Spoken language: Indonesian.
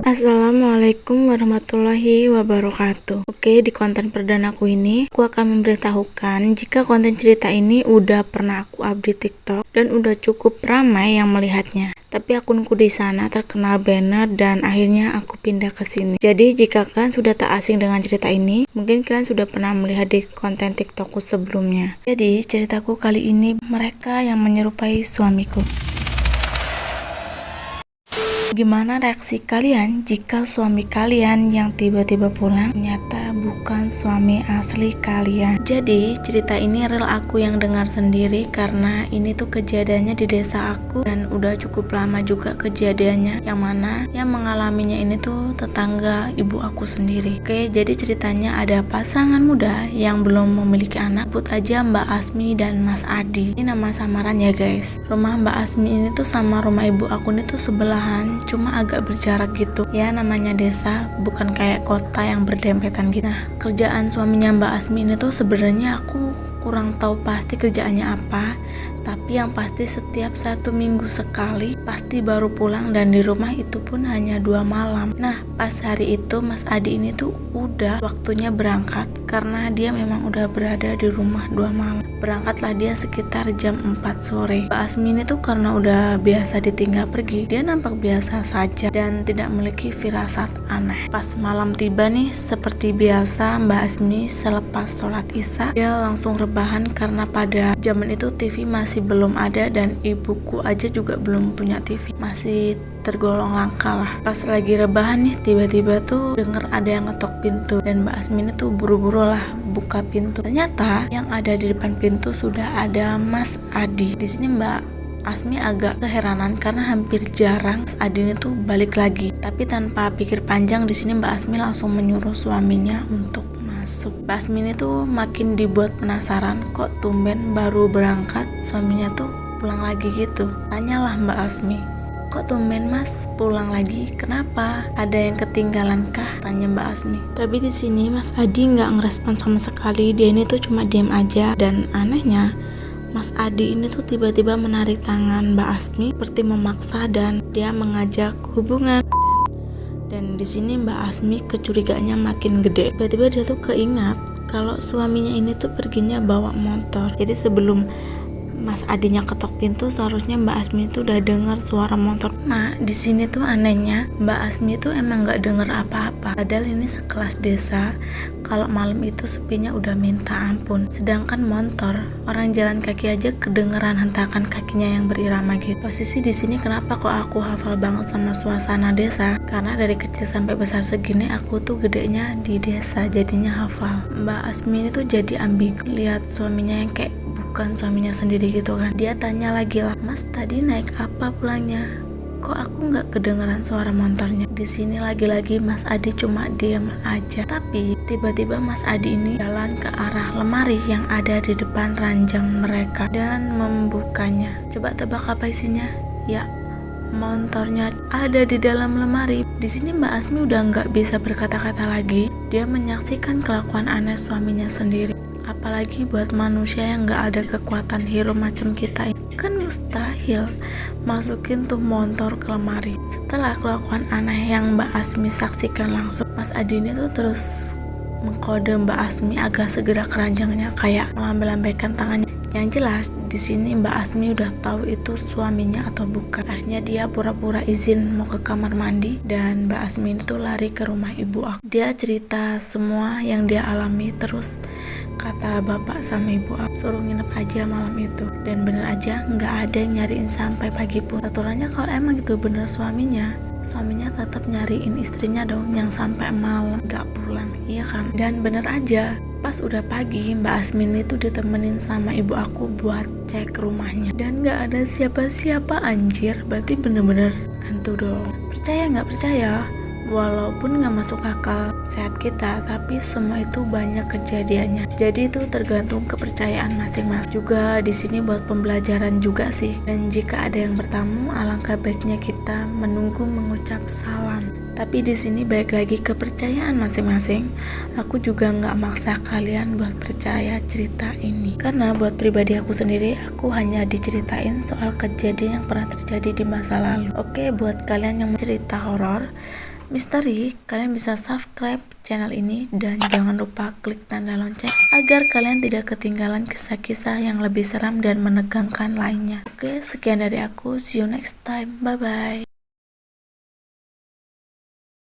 Assalamualaikum warahmatullahi wabarakatuh. Oke, di konten perdanaku ini aku akan memberitahukan jika konten cerita ini udah pernah aku up di TikTok dan udah cukup ramai yang melihatnya. Tapi akunku di sana terkenal banner dan akhirnya aku pindah ke sini. Jadi jika kalian sudah tak asing dengan cerita ini, mungkin kalian sudah pernah melihat di konten TikTokku sebelumnya. Jadi ceritaku kali ini mereka yang menyerupai suamiku. Gimana reaksi kalian jika suami kalian yang tiba-tiba pulang ternyata bukan suami asli kalian? Jadi cerita ini real aku yang dengar sendiri karena ini tuh kejadiannya di desa aku dan udah cukup lama juga kejadiannya, yang mana yang mengalaminya ini tuh tetangga ibu aku sendiri. Oke, jadi ceritanya ada pasangan muda yang belum memiliki anak, sebut aja Mbak Asmi dan Mas Adi. Ini nama samaran ya guys. Rumah Mbak Asmi ini tuh sama rumah ibu aku ini tuh sebelahan, cuma agak berjarak gitu ya, namanya desa bukan kayak kota yang berdempetan gitu. Nah, kerjaan suaminya Mbak Asmi ini tuh sebenarnya aku kurang tahu pasti kerjaannya apa, tapi yang pasti setiap 1 minggu sekali pasti baru pulang dan di rumah itu pun hanya 2 malam. Nah, pas hari itu Mas Adi ini tuh udah waktunya berangkat karena dia memang udah berada di rumah 2 malam. Berangkatlah dia sekitar jam 4 sore. Mbak Asmi ini tuh karena udah biasa ditinggal pergi, dia nampak biasa saja dan tidak memiliki firasat aneh. Pas malam tiba nih, seperti biasa Mbak Asmi selepas sholat isya dia langsung rebahan karena pada zaman itu TV masih belum ada dan ibuku aja juga belum punya TV, masih tergolong langka lah. Pas lagi rebahan nih, tiba-tiba tuh denger ada yang ngetok pintu dan Mbak Asmi ini tuh buru-buru lah buka pintu. Ternyata yang ada di depan pintu sudah ada Mas Adi. Di sini Mbak Asmi agak keheranan karena hampir jarang Mas Adi ini tuh balik lagi. Tapi tanpa pikir panjang, di sini Mbak Asmi langsung menyuruh suaminya untuk masuk. Mbak Asmi ini tuh makin dibuat penasaran, kok tumben baru berangkat suaminya tuh pulang lagi gitu. Tanyalah Mbak Asmi, kok tumben Mas pulang lagi? Kenapa? Ada yang ketinggalan kah? Tanya Mbak Asmi. Tapi di sini Mas Adi nggak ngerespon sama sekali. Dia ini tuh cuma diam aja. Dan anehnya, Mas Adi ini tuh tiba-tiba menarik tangan Mbak Asmi seperti memaksa dan dia mengajak hubungan. Dan di sini Mbak Asmi kecurigaannya makin gede. Tiba-tiba dia tuh keingat kalau suaminya ini tuh perginya bawa motor. Jadi sebelum Mas Adinya ketok pintu, seharusnya Mbak Asmi itu udah dengar suara motor. Nah, di sini tuh anehnya Mbak Asmi itu emang nggak dengar apa-apa. Padahal ini sekelas desa, kalau malam itu sepinya udah minta ampun. Sedangkan motor, orang jalan kaki aja kedengeran hentakan kakinya yang berirama gitu. Posisi di sini kenapa kok aku hafal banget sama suasana desa? Karena dari kecil sampai besar segini aku tuh gedenya di desa, jadinya hafal. Mbak Asmi ini tuh jadi ambigu lihat suaminya yang kayak bukan suaminya sendiri gitu kan. Dia tanya lagi lah, Mas tadi naik apa pulangnya? Kok aku nggak kedengeran suara motornya? Di sini lagi-lagi Mas Adi cuma diam aja. Tapi tiba-tiba Mas Adi ini jalan ke arah lemari yang ada di depan ranjang mereka dan membukanya. Coba tebak apa isinya? Ya, motornya ada di dalam lemari. Di sini Mbak Asmi udah nggak bisa berkata-kata lagi. Dia menyaksikan kelakuan aneh suaminya sendiri. Apalagi buat manusia yang gak ada kekuatan hero macam kita, kan mustahil masukin tuh motor ke lemari. Setelah kelakuan aneh yang Mbak Asmi saksikan langsung, Mas Adi ini tuh terus mengkode Mbak Asmi agar segera ke ranjangnya, kayak melambai-lambaikan tangannya. Yang jelas di sini Mbak Asmi udah tahu itu suaminya atau bukan. Akhirnya dia pura-pura izin mau ke kamar mandi dan Mbak Asmi itu lari ke rumah ibu aku. Dia cerita semua yang dia alami, terus kata bapak sama ibu aku suruh nginep aja malam itu. Dan bener aja nggak ada yang nyariin sampai pagi pun. Aturannya kalau emang itu bener suaminya tetap nyariin istrinya dong yang sampai malam nggak pulang, iya kan? Dan bener aja pas udah pagi Mbak Asmin itu ditemenin sama ibu aku buat cek rumahnya dan nggak ada siapa-siapa anjir. Berarti bener-bener hantu dong. Percaya nggak percaya? Walaupun nggak masuk akal sehat kita, tapi semua itu banyak kejadiannya. Jadi itu tergantung kepercayaan masing-masing. Juga di sini buat pembelajaran juga sih. Dan jika ada yang bertamu, alangkah baiknya kita menunggu mengucap salam. Tapi di sini balik lagi kepercayaan masing-masing. Aku juga nggak maksa kalian buat percaya cerita ini. Karena buat pribadi aku sendiri, aku hanya diceritain soal kejadian yang pernah terjadi di masa lalu. Oke, buat kalian yang cerita horor, misteri, kalian bisa subscribe channel ini dan jangan lupa klik tanda lonceng agar kalian tidak ketinggalan kisah-kisah yang lebih seram dan menegangkan lainnya. Oke, sekian dari aku. See you next time. Bye bye.